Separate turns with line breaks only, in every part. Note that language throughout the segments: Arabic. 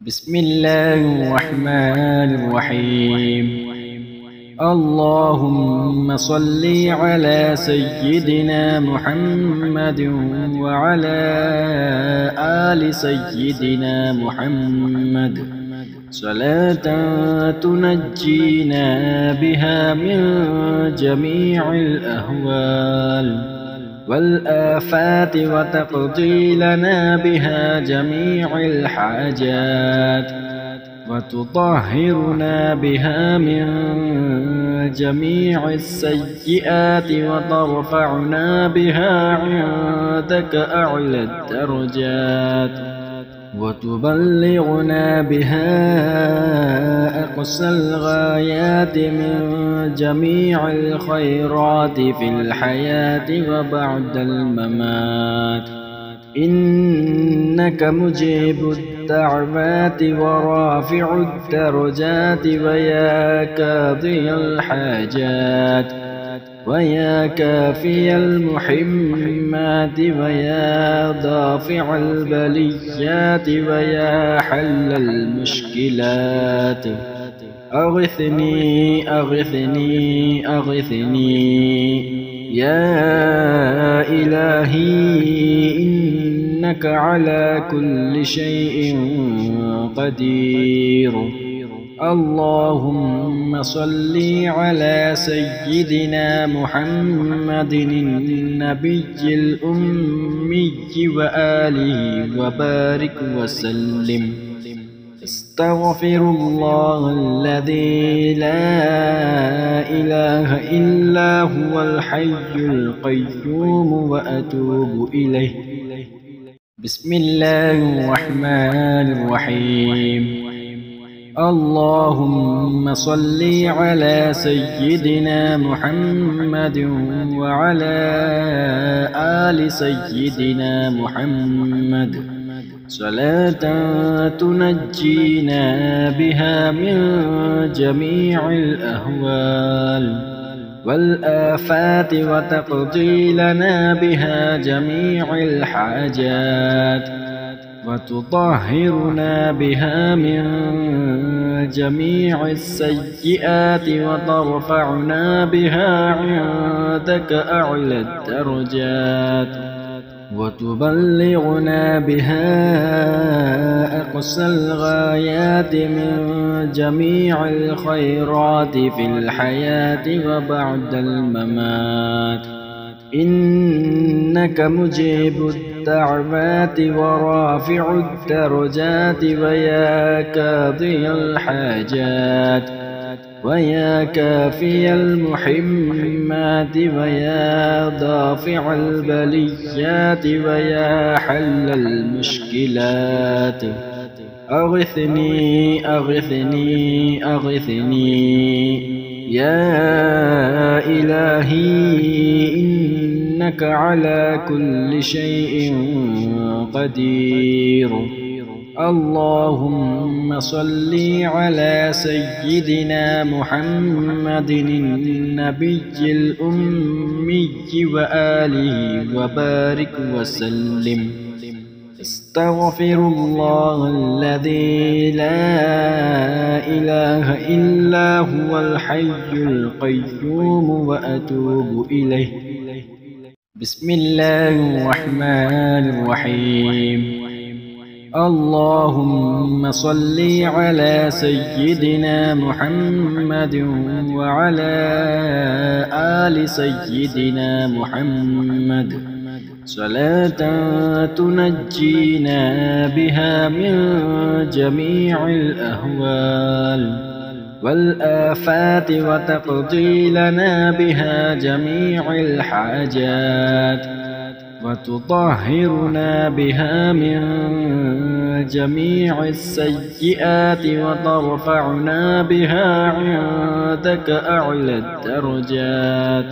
بسم الله الرحمن الرحيم. اللهم صل على سيدنا محمد وعلى آل سيدنا محمد صلاة تنجينا بها من جميع الأهوال والآفات وتقضي لنا بها جميع الحاجات وتطهرنا بها من جميع السيئات وترفعنا بها عندك أعلى الدرجات وتبلغنا بها أقصى الغايات من جميع الخيرات في الحياة وبعد الممات. إنك مجيب الدعوات ورافع الدرجات ويا قاضي الحاجات ويا كافي المحمات ويا دافع البليات ويا حل المشكلات. أغثني أغثني أغثني يا إلهي إنك على كل شيء قدير. اللهم صل على سيدنا محمد النبي الأمي وآله وبارك وسلم. استغفر الله الذي لا إله إلا هو الحي القيوم وأتوب إليه. بسم الله الرحمن الرحيم. اللهم صل على سيدنا محمد وعلى آل سيدنا محمد صلاة تنجينا بها من جميع الأهوال والآفات وتقضي لنا بها جميع الحاجات وتطهرنا بها من جميع السيئات وترفعنا بها عندك أعلى الدرجات وتبلغنا بها أقصى الغايات من جميع الخيرات في الحياة وبعد الممات. إنك مجيب الدعوات ورافع الدرجات ويا قاضي الحاجات ويا كافي المحمات ويا دافع البليات ويا حل المشكلات. أغثني أغثني أغثني يا إلهي إنك على كل شيء قدير. اللهم صل على سيدنا محمد النبي الأمي وآله وبارك وسلم. استغفر الله الذي لا إله إلا هو الحي القيوم وأتوب إليه. بسم الله الرحمن الرحيم. اللهم صل على سيدنا محمد وعلى آل سيدنا محمد صلاة تنجينا بها من جميع الأهوال والآفات وتقضي لنا بها جميع الحاجات وتطهرنا بها من جميع السيئات وترفعنا بها عندك أعلى الدرجات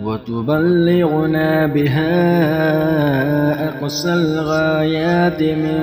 وتبلغنا بها أقصى الغايات من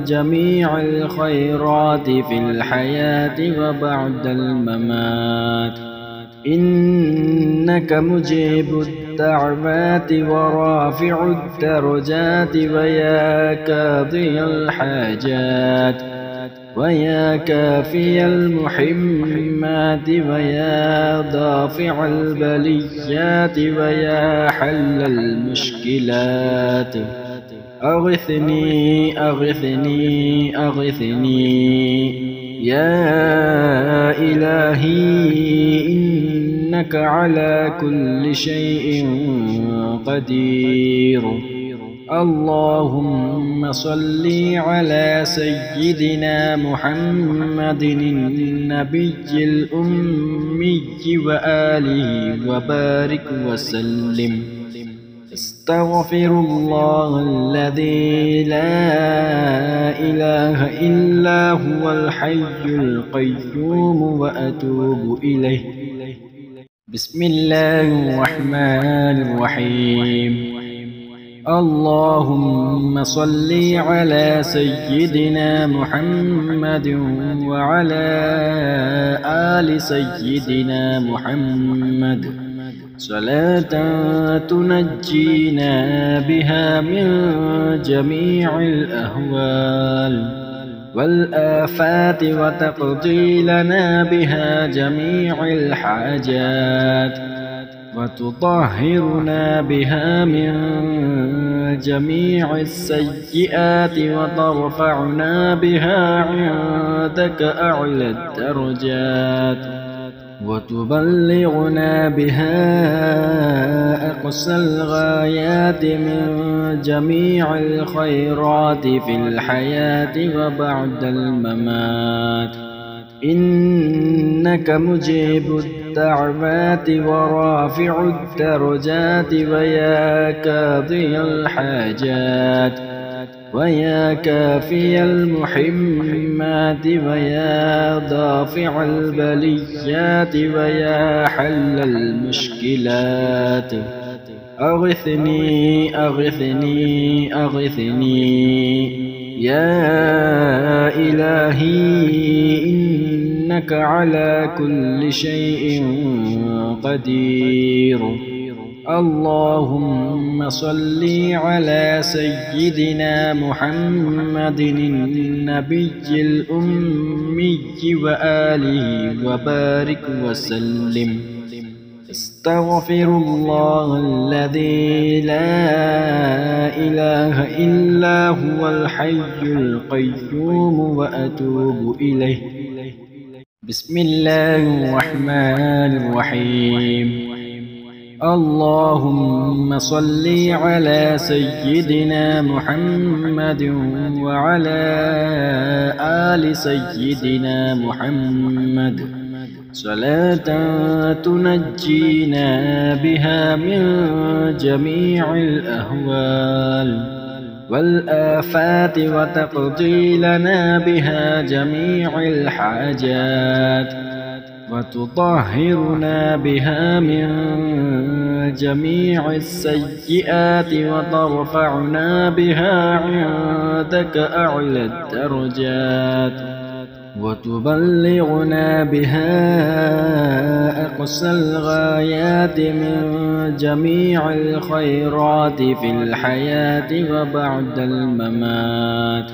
جميع الخيرات في الحياة وبعد الممات. إنك مجيب الدعوات ورافع الدرجات ويا قاضي الحاجات ويا كافي المحمات ويا دافع البليات ويا حل المشكلات أغثني أغثني أغثني يا إلهي إنك على كل شيء قدير. اللهم صل على سيدنا محمد النبي الأمي وآله وبارك وسلم. استغفر الله الذي لا إله إلا هو الحي القيوم وأتوب إليه. بسم الله الرحمن الرحيم. اللهم صل على سيدنا محمد وعلى آل سيدنا محمد صلاة تنجينا بها من جميع الأهوال والآفات وتقضي لنا بها جميع الحاجات وتطهرنا بها من جميع السيئات وترفعنا بها عندك أعلى الدرجات وتبلغنا بها أقصى الغايات من جميع الخيرات في الحياة وبعد الممات. إنك مجيب الدعوات ورافع الدرجات ويا قاضي الحاجات ويا كافي المحمات ويا دافع البليات ويا حل المشكلات أغثني أغثني أغثني يا إلهي إنك على كل شيء قدير. اللهم صل على سيدنا محمد النبي الأمي وآله وبارك وسلم. استغفر الله الذي لا إله إلا هو الحي القيوم وأتوب إليه. بسم الله الرحمن الرحيم. اللهم صل على سيدنا محمد وعلى آل سيدنا محمد صلاة تنجينا بها من جميع الأهوال والآفات وتقضي لنا بها جميع الحاجات وتطهرنا بها من جميع السيئات وترفعنا بها عندك أعلى الدرجات وتبلغنا بها أقصى الغايات من جميع الخيرات في الحياة وبعد الممات.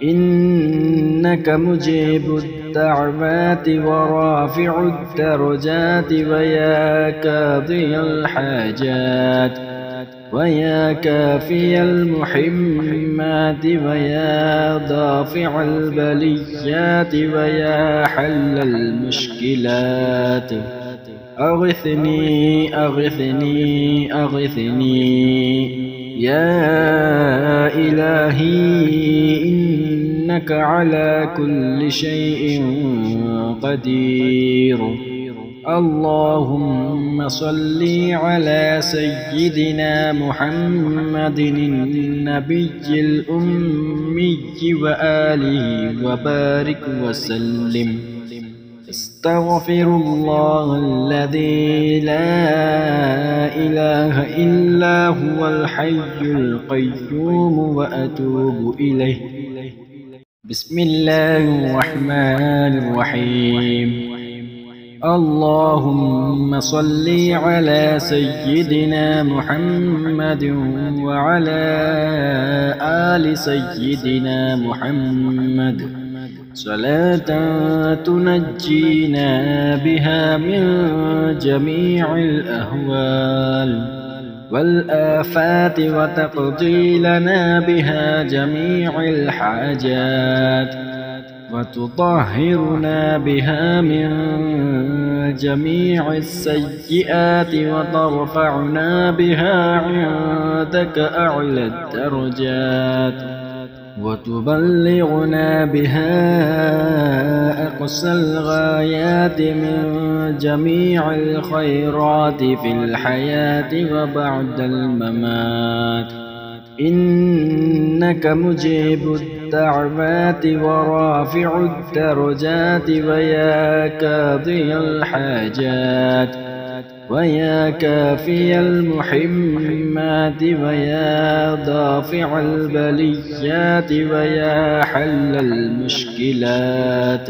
إنك مجيب الدعوات ورافع الدرجات ويا قاضي الحاجات ويا كافي المحمات ويا دافع البليات ويا حل المشكلات أغثني أغثني أغثني يا إلهي إنك على كل شيء قدير. اللهم صل على سيدنا محمد النبي الأمي وآله وبارك وسلم. استغفر الله الذي لا إله إلا هو الحي القيوم وأتوب إليه. بسم الله الرحمن الرحيم. اللهم صل على سيدنا محمد وعلى آل سيدنا محمد صلاة تنجينا بها من جميع الأهوال والآفات وتقضي لنا بها جميع الحاجات وتطهرنا بها من جميع السيئات وترفعنا بها عندك أعلى الدرجات وتبلغنا بها أقصى الغايات من جميع الخيرات في الحياة وبعد الممات إنك مجيب الدعوات ورافع الدرجات ويا قاضي الحاجات ويا كافي المحمات ويا دافع البليات ويا حل المشكلات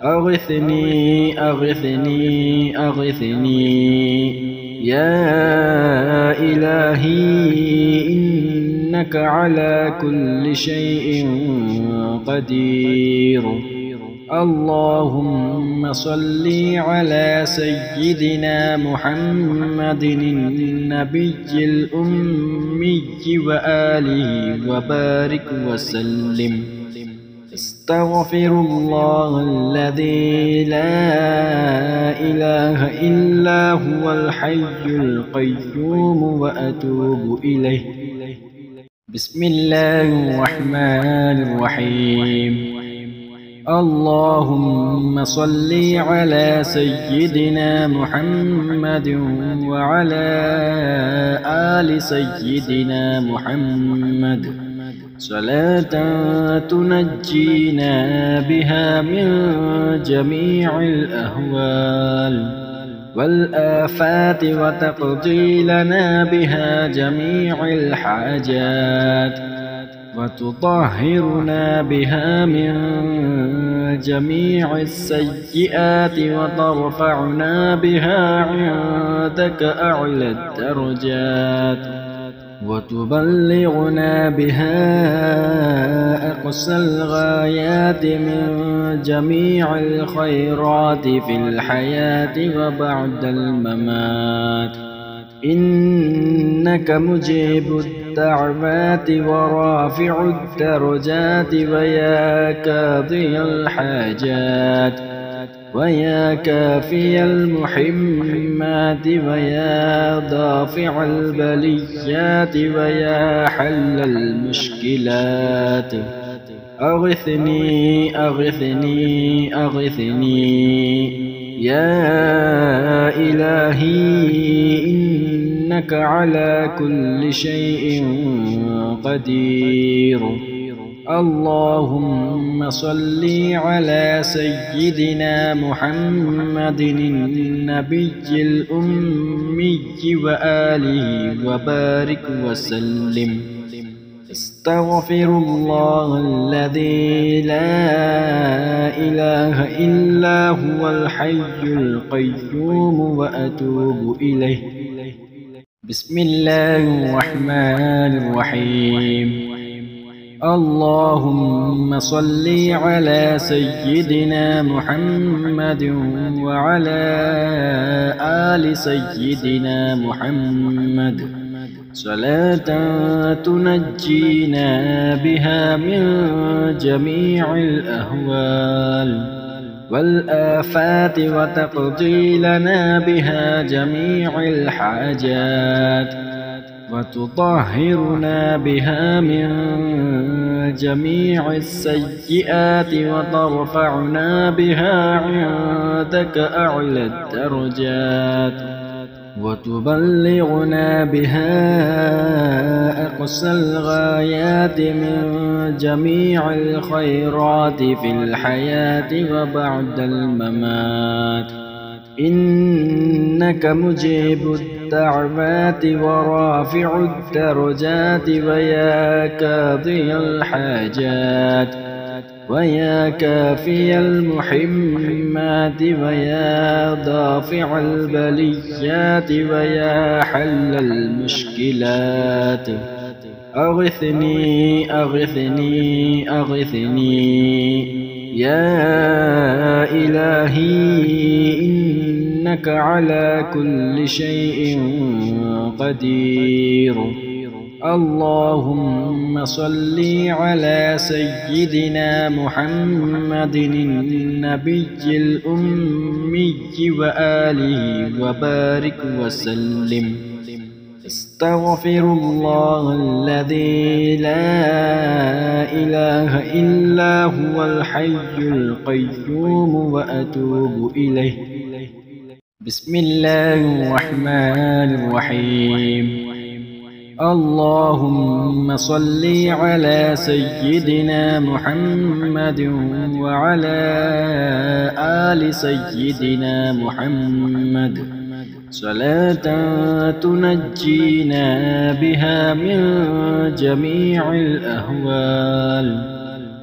أغثني أغثني أغثني يا إلهي إنك على كل شيء قدير. اللهم صل على سيدنا محمد النبي الأمي وآله وبارك وسلم. استغفر الله الذي لا إله إلا هو الحي القيوم وأتوب إليه. بسم الله الرحمن الرحيم. اللهم صل على سيدنا محمد وعلى آل سيدنا محمد صلاة تنجينا بها من جميع الأهوال والآفات وتقضي لنا بها جميع الحاجات وتطهرنا بها من جميع السيئات وترفعنا بها عندك أعلى الدرجات وتبلغنا بها أقصى الغايات من جميع الخيرات في الحياة وبعد الممات إنك مجيب الدعوات ورافع الدرجات ويا قاضي الحاجات ويا كافي المحمات ويا دافع البليات ويا حل المشكلات أغثني أغثني أغثني يا إلهي إنك على كل شيء قدير. اللهم صل على سيدنا محمد النبي الأمي وآله وبارك وسلم. استغفر الله الذي لا إله إلا هو الحي القيوم وأتوب إليه. بسم الله الرحمن الرحيم. اللهم صل على سيدنا محمد وعلى آل سيدنا محمد صلاة تنجينا بها من جميع الأهوال والآفات وتقضي لنا بها جميع الحاجات وتطهرنا بها من جميع السيئات وترفعنا بها عندك أعلى الدرجات وتبلغنا بها أقصى الغايات من جميع الخيرات في الحياة وبعد الممات إنك مجيب الدعوات ورافع الدرجات ويا قاضي الحاجات ويا كافي المحمات ويا دافع البليات ويا حل المشكلات أغثني أغثني أغثني يا إلهي إنك على كل شيء قدير. اللهم صل على سيدنا محمد النبي الأمي وآله وبارك وسلم. استغفر الله الذي لا إله إلا هو الحي القيوم وأتوب إليه. بسم الله الرحمن الرحيم. اللهم صل على سيدنا محمد وعلى آل سيدنا محمد صلاة تنجينا بها من جميع الأهوال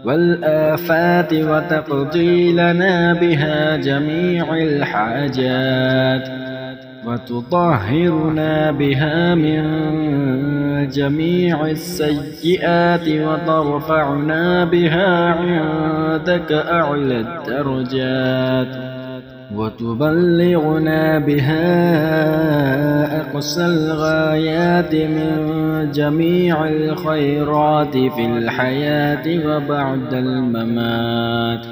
والآفات وتقضي لنا بها جميع الحاجات وتطهرنا بها من جميع السيئات وترفعنا بها عندك أعلى الدرجات وتبلغنا بها أقصى الغايات من جميع الخيرات في الحياة وبعد الممات.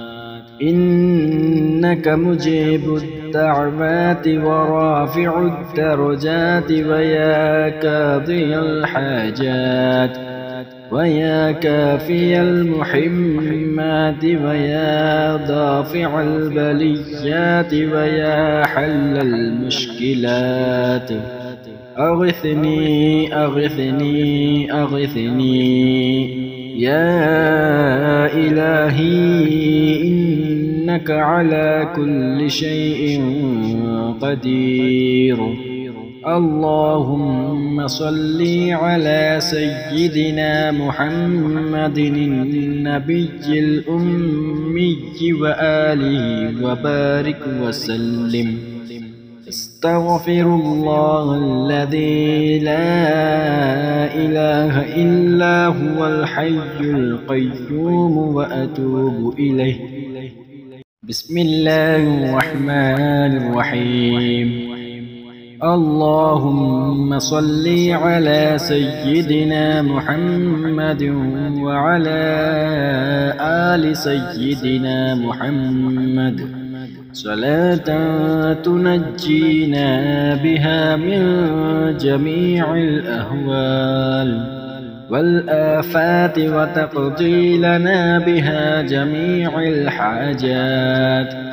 إنك مجيب الدعوات ورافع الدرجات ويا قاضي الحاجات ويا كافي المحمات ويا دافع البليات ويا حل المشكلات. أغثني أغثني أغثني يا إلهي إنك على كل شيء قدير. اللهم صل على سيدنا محمد النبي الأمي وآله وبارك وسلم. استغفر الله الذي لا إله إلا هو الحي القيوم وأتوب إليه. بسم الله الرحمن الرحيم. اللهم صل على سيدنا محمد وعلى آل سيدنا محمد صلاة تنجينا بها من جميع الأهوال والآفات وتقضي لنا بها جميع الحاجات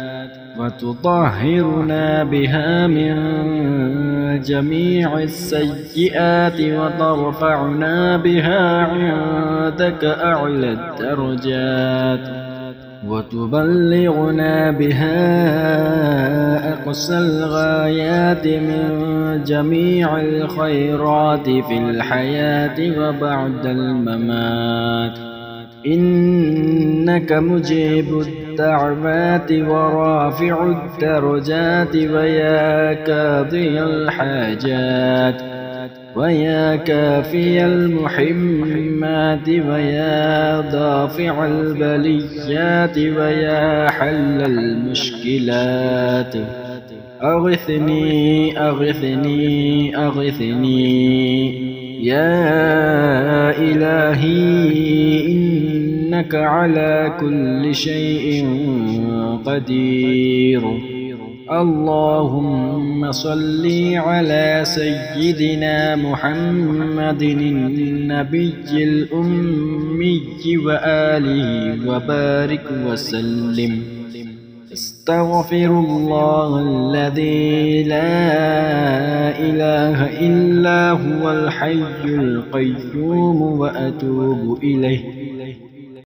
وتطهرنا بها من جميع السيئات وترفعنا بها عندك أعلى الدرجات وتبلغنا بها أقصى الغايات من جميع الخيرات في الحياة وبعد الممات. إنك مجيب الدعوات ورافع الدرجات ويا قاضي الحاجات ويا كافي المحمات ويا دافع البليات ويا حل المشكلات. أغثني أغثني أغثني يا إلهي إنك على كل شيء قدير. اللهم صل على سيدنا محمد النبي الأمي وآله وبارك وسلم. استغفر الله الذي لا إله إلا هو الحي القيوم وأتوب إليه.